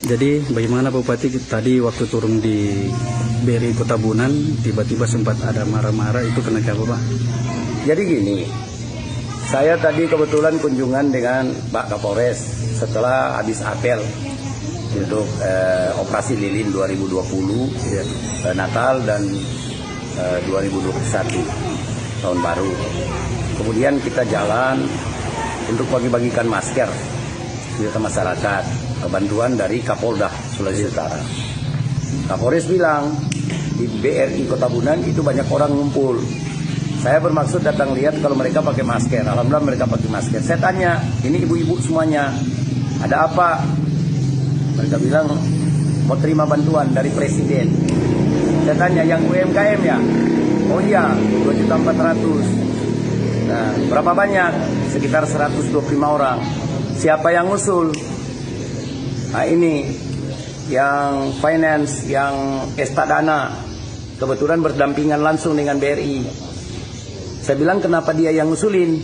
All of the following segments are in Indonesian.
Jadi bagaimana Pak Bupati tadi waktu turun di BRI Kota Bunan tiba-tiba sempat ada marah-marah, itu kenapa Pak? Jadi gini, saya tadi kebetulan kunjungan dengan Pak Kapolres setelah habis apel untuk operasi lilin 2020 Natal dan 2021 tahun baru. Kemudian kita jalan untuk bagi-bagikan masker ke masyarakat, bantuan dari Kapolda Sulawesi Utara. Kapolres bilang di BRI Kota Bunan itu banyak orang ngumpul. Saya bermaksud datang lihat kalau mereka pakai masker. Alhamdulillah mereka pakai masker. Saya tanya, ini ibu-ibu semuanya, ada apa? Mereka bilang mau terima bantuan dari Presiden. Saya tanya, yang UMKM ya? Oh iya, 2.400.000. Nah, berapa banyak? Sekitar 125 orang. Siapa yang ngusul? Nah ini yang finance, yang Estadana, kebetulan berdampingan langsung dengan BRI. Saya bilang kenapa dia yang ngusulin?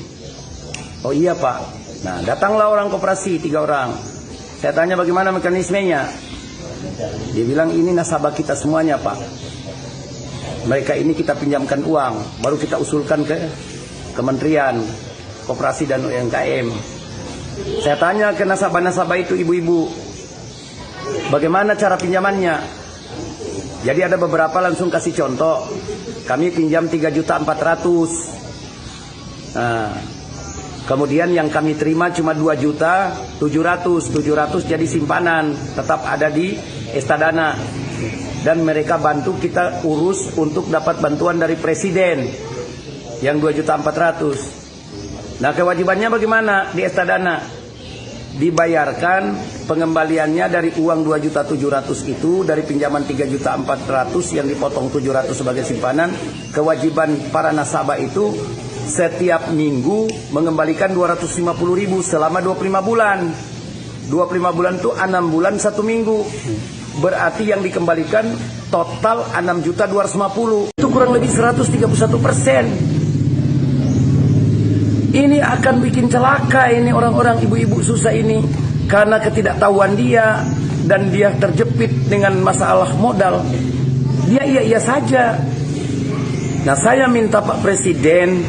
Oh iya Pak. Nah datanglah orang koperasi 3 orang. Saya tanya bagaimana mekanismenya. Dia bilang ini nasabah kita semuanya Pak. Mereka ini kita pinjamkan uang, baru kita usulkan ke Kementerian Koperasi dan UMKM. Saya tanya ke nasabah-nasabah itu ibu-ibu, bagaimana cara pinjamannya? Jadi ada beberapa langsung kasih contoh. Kami pinjam 3.400.000. Nah, kemudian yang kami terima cuma 2.700.000 jadi simpanan tetap ada di Estadana. Dan mereka bantu kita urus untuk dapat bantuan dari Presiden yang 2.400.000. Nah kewajibannya bagaimana di Estadana? Dibayarkan pengembaliannya dari uang 2.700.000 itu, dari pinjaman 3.400.000 yang dipotong 700 sebagai simpanan. Kewajiban para nasabah itu setiap minggu mengembalikan 250.000 selama 25 bulan. 25 bulan itu 6 bulan 1 minggu. Berarti yang dikembalikan total 6.250.000. Itu kurang lebih 131%. Ini akan bikin celaka ini orang-orang ibu-ibu susah ini karena ketidaktahuan dia dan dia terjepit dengan masalah modal. Dia iya-iya saja. Nah saya minta Pak Presiden,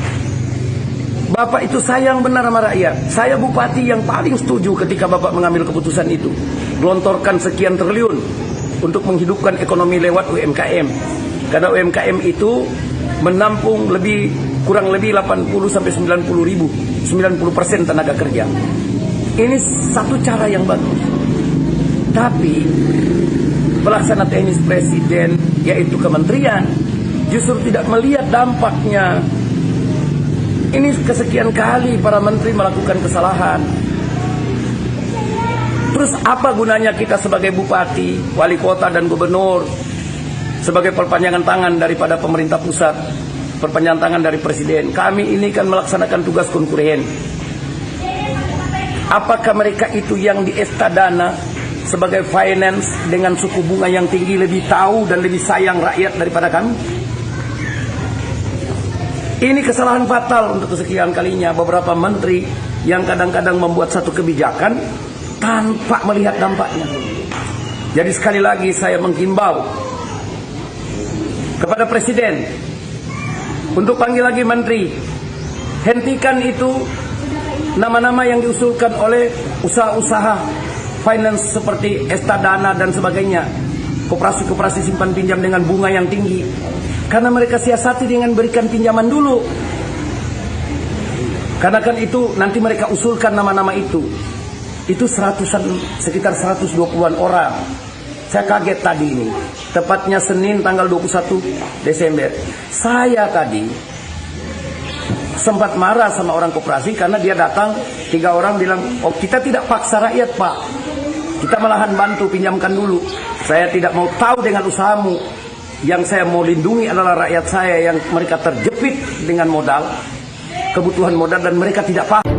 Bapak itu sayang benar sama rakyat. Saya bupati yang paling setuju ketika Bapak mengambil keputusan itu. Gelontorkan sekian triliun untuk menghidupkan ekonomi lewat UMKM. Karena UMKM itu menampung kurang lebih 80-90 ribu, 90% tenaga kerja. Ini satu cara yang bagus. Tapi pelaksana teknis Presiden, yaitu kementerian, justru tidak melihat dampaknya. Ini kesekian kali para menteri melakukan kesalahan. Terus apa gunanya kita sebagai bupati, wali kota dan gubernur, sebagai perpanjangan tangan daripada pemerintah pusat, perpanjangan tangan dari Presiden? Kami ini kan melaksanakan tugas konkuren. Apakah mereka itu yang di Estadana sebagai finance dengan suku bunga yang tinggi lebih tahu dan lebih sayang rakyat daripada kami? Ini kesalahan fatal untuk kesekian kalinya beberapa menteri yang kadang-kadang membuat satu kebijakan tanpa melihat dampaknya. Jadi sekali lagi saya menghimbau kepada Presiden untuk panggil lagi menteri, hentikan itu nama-nama yang diusulkan oleh usaha-usaha finance seperti Estadana dan sebagainya, koperasi-koperasi simpan pinjam dengan bunga yang tinggi, karena mereka siasati dengan berikan pinjaman dulu. Karena kan itu nanti mereka usulkan nama-nama itu sekitar 120-an orang. Saya kaget tadi ini, tepatnya Senin tanggal 21 Desember. Saya tadi sempat marah sama orang koperasi karena dia datang 3 orang bilang, oh kita tidak paksa rakyat Pak, kita malahan bantu, pinjamkan dulu. Saya tidak mau tahu dengan usahamu. Yang saya mau lindungi adalah rakyat saya yang mereka terjepit dengan modal, kebutuhan modal, dan mereka tidak paham.